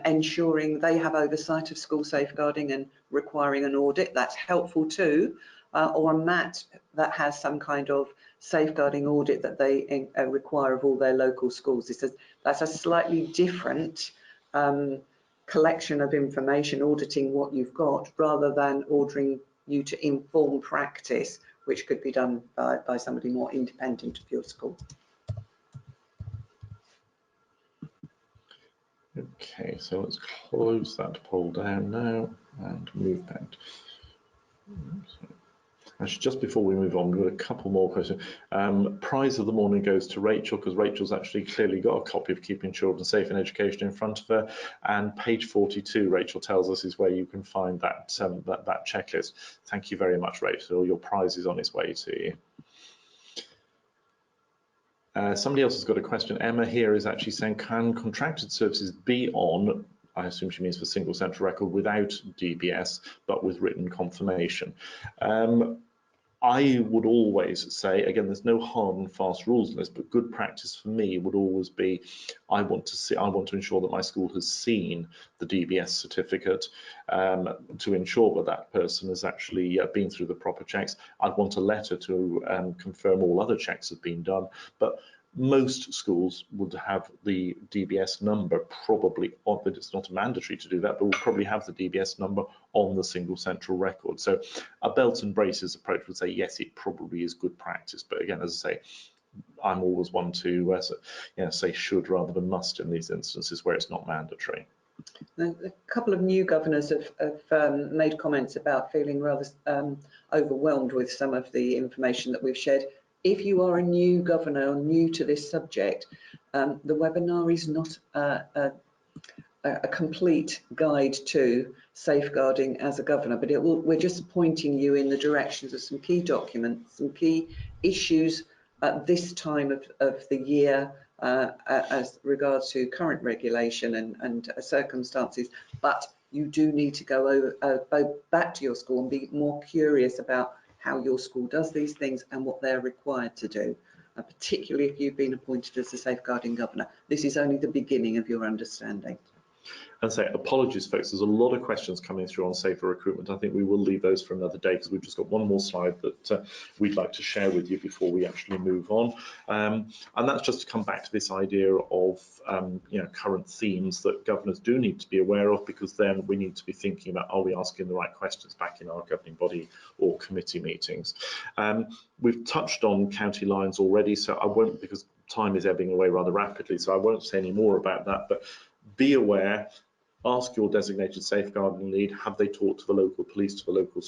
ensuring they have oversight of school safeguarding and requiring an audit, that's helpful too. or a MAT that has some kind of safeguarding audit that they require of all their local schools. That's a slightly different collection of information, auditing what you've got, rather than ordering you to inform practice, which could be done by somebody more independent of your school. Okay, so let's close that poll down now and move back. Actually, just before we move on, we've got a couple more questions. Prize of the morning goes to Rachel, because Rachel's actually clearly got a copy of Keeping Children Safe in Education in front of her. And page 42, Rachel tells us, is where you can find that, that checklist. Thank you very much, Rachel. Your prize is on its way to you. Somebody else has got a question. Emma here is actually saying, can contracted services be on, I assume she means for single central record, without DBS, but with written confirmation? I would always say, again, there's no hard and fast rules in this, but good practice for me would always be, I want to ensure that my school has seen the DBS certificate to ensure that that person has actually been through the proper checks. I'd want a letter to confirm all other checks have been done, but most schools would have the DBS number probably on, but it's not mandatory to do that, but will probably have the DBS number on the single central record. So a belt and braces approach would say, yes, it probably is good practice. But again, as I say, I'm always one to say should rather than must in these instances where it's not mandatory. A couple of new governors have made comments about feeling rather overwhelmed with some of the information that we've shared. If you are a new governor or new to this subject, the webinar is not a complete guide to safeguarding as a governor, but we're just pointing you in the directions of some key documents, some key issues at this time of the year as regards to current regulation and circumstances. But you do need to go back to your school and be more curious about how your school does these things and what they're required to do, particularly if you've been appointed as a safeguarding governor. This is only the beginning of your understanding. And say apologies, folks, there's a lot of questions coming through on safer recruitment. I think we will leave those for another day because we've just got one more slide that we'd like to share with you before we actually move on. And that's just to come back to this idea of current themes that governors do need to be aware of, because then we need to be thinking about, are we asking the right questions back in our governing body or committee meetings? We've touched on county lines already, so I won't, because time is ebbing away rather rapidly, so I won't say any more about that, but be aware. Ask your designated safeguarding lead, have they talked to the local police, to the local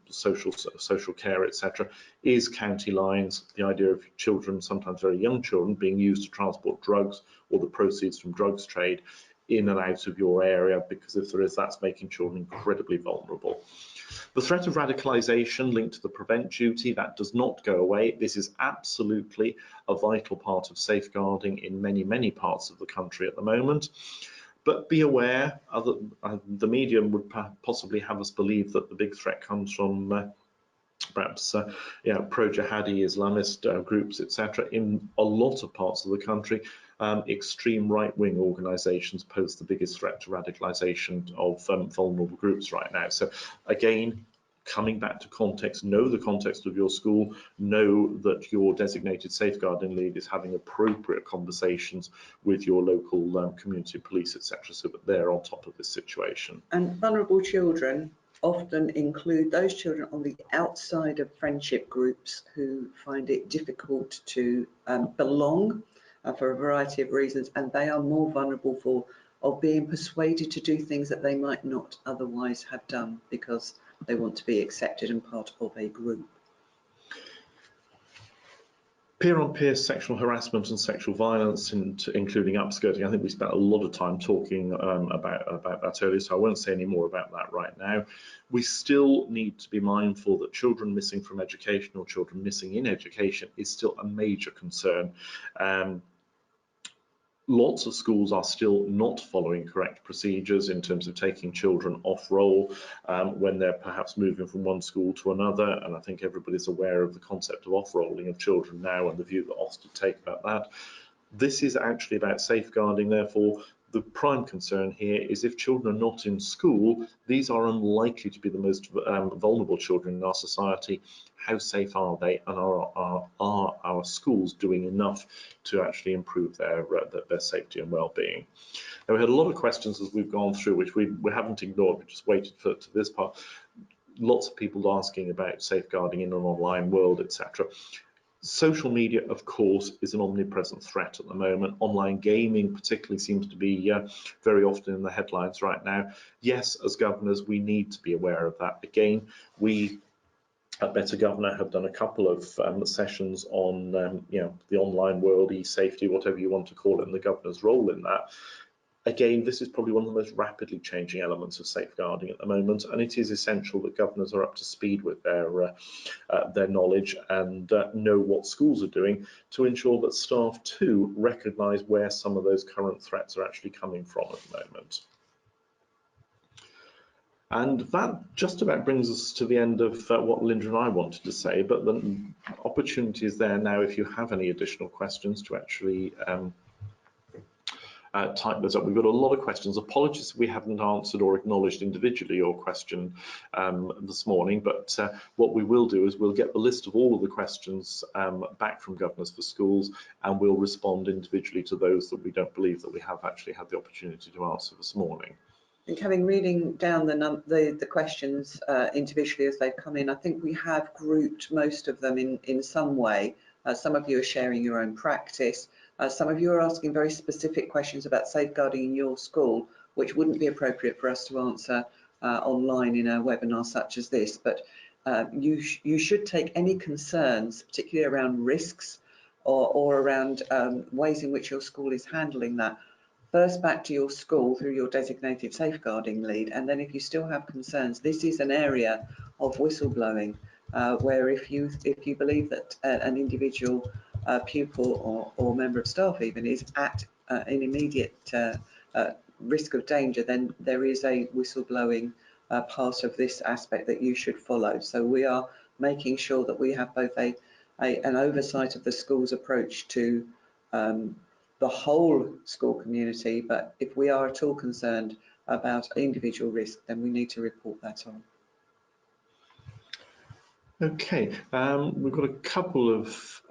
social care, etc. Is county lines, the idea of children, sometimes very young children, being used to transport drugs or the proceeds from drugs trade in and out of your area? Because if there is, that's making children incredibly vulnerable. The threat of radicalisation linked to the prevent duty, that does not go away. This is absolutely a vital part of safeguarding in many, many parts of the country at the moment. But be aware, the media would possibly have us believe that the big threat comes from perhaps pro-jihadi Islamist groups, etc. In a lot of parts of the country, extreme right-wing organisations pose the biggest threat to radicalisation of vulnerable groups right now. So again, coming back to context, know the context of your school, know that your designated safeguarding lead is having appropriate conversations with your local community police, etc., so that they're on top of this situation. And vulnerable children often include those children on the outside of friendship groups who find it difficult to belong for a variety of reasons, and they are more vulnerable of being persuaded to do things that they might not otherwise have done because they want to be accepted and part of a group. Peer-on-peer sexual harassment and sexual violence, including upskirting. I think we spent a lot of time talking about that earlier, so I won't say any more about that right now. We still need to be mindful that children missing from education or children missing in education is still a major concern. Lots of schools are still not following correct procedures in terms of taking children off roll when they're perhaps moving from one school to another, and I think everybody's aware of the concept of off-rolling of children now and the view that Ofsted take about that. This is actually about safeguarding, therefore. the prime concern here is if children are not in school, these are unlikely to be the most vulnerable children in our society. How safe are they, and are our schools doing enough to actually improve their safety and well-being? Now, we had a lot of questions as we've gone through, which we haven't ignored, we just waited for to this part. Lots of people asking about safeguarding in an online world, etc. Social media, of course, is an omnipresent threat at the moment. Online gaming particularly seems to be very often in the headlines right now. Yes, as governors, we need to be aware of that. Again, we at Better Governor have done a couple of sessions on the online world, e-safety, whatever you want to call it, and the governor's role in that. Again, this is probably one of the most rapidly changing elements of safeguarding at the moment, and it is essential that governors are up to speed with their knowledge and know what schools are doing to ensure that staff too recognise where some of those current threats are actually coming from at the moment. And that just about brings us to the end of what Linda and I wanted to say, but the opportunity is there now if you have any additional questions to actually type those up. We've got a lot of questions. Apologies if we haven't answered or acknowledged individually your question this morning, but what we will do is we'll get the list of all of the questions back from Governors for Schools, and we'll respond individually to those that we don't believe that we have actually had the opportunity to answer this morning. I think having reading down the questions individually as they've come in, I think we have grouped most of them in some way. Some of you are sharing your own practice. Some of you are asking very specific questions about safeguarding in your school, which wouldn't be appropriate for us to answer online in a webinar such as this. But you should take any concerns, particularly around risks or around ways in which your school is handling that, first back to your school through your designated safeguarding lead, and then if you still have concerns, this is an area of whistleblowing where if you believe that an individual pupil or member of staff even is at an immediate risk of danger, then there is a whistleblowing part of this aspect that you should follow. So we are making sure that we have both an oversight of the school's approach to the whole school community, but if we are at all concerned about individual risk, then we need to report that on. Okay, we've got a couple of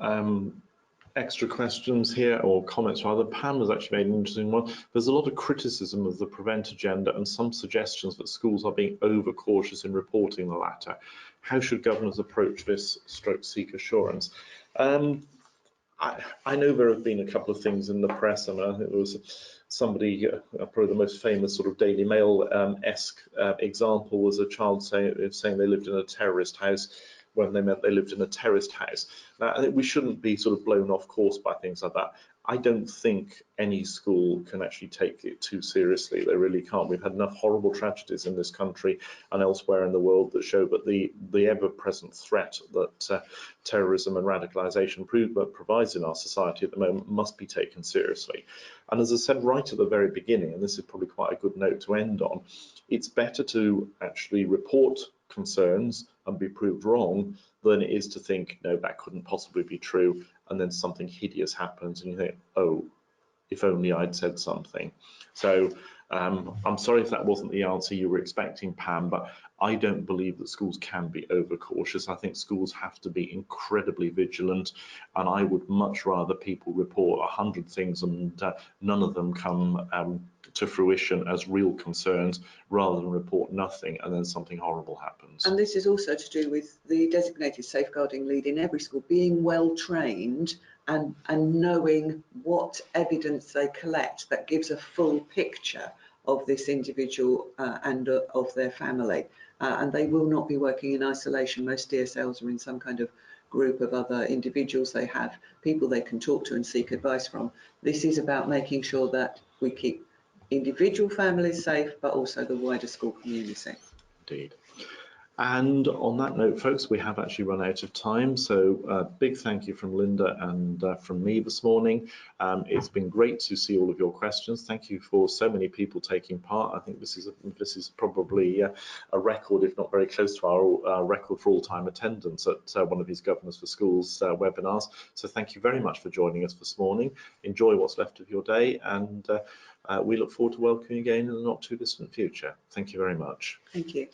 extra questions here, or comments rather. Pam has actually made an interesting one. There's a lot of criticism of the prevent agenda and some suggestions that schools are being overcautious in reporting the latter. How should governors approach this / seek assurance? I know there have been a couple of things in the press, and I think there was somebody, probably the most famous sort of Daily Mail-esque example was a child saying they lived in a terrorist house when they meant they lived in a terraced house. Now, I think we shouldn't be sort of blown off course by things like that. I don't think any school can actually take it too seriously. They really can't. We've had enough horrible tragedies in this country and elsewhere in the world that show that the ever-present threat that terrorism and radicalisation provides in our society at the moment must be taken seriously. And as I said right at the very beginning, and this is probably quite a good note to end on, it's better to actually report concerns and be proved wrong than it is to think, no, that couldn't possibly be true, and then something hideous happens and you think, oh, if only I'd said something. So I'm sorry if that wasn't the answer you were expecting, Pam, but I don't believe that schools can be overcautious. I think schools have to be incredibly vigilant, and I would much rather people report 100 things and none of them come to fruition as real concerns, rather than report nothing and then something horrible happens. And this is also to do with the designated safeguarding lead in every school being well trained and knowing what evidence they collect that gives a full picture of this individual and of their family. And they will not be working in isolation. Most DSLs are in some kind of group of other individuals. They have people they can talk to and seek advice from. This is about making sure that we keep individual families safe, but also the wider school community. Indeed. And on that note, folks, we have actually run out of time. So big thank you from Linda and from me this morning. It's been great to see all of your questions. Thank you for so many people taking part. I think this is probably a record, if not very close to our record for all-time attendance at one of these Governors for Schools webinars. So thank you very much for joining us this morning. Enjoy what's left of your day, and we look forward to welcoming you again in the not too distant future. Thank you very much. Thank you.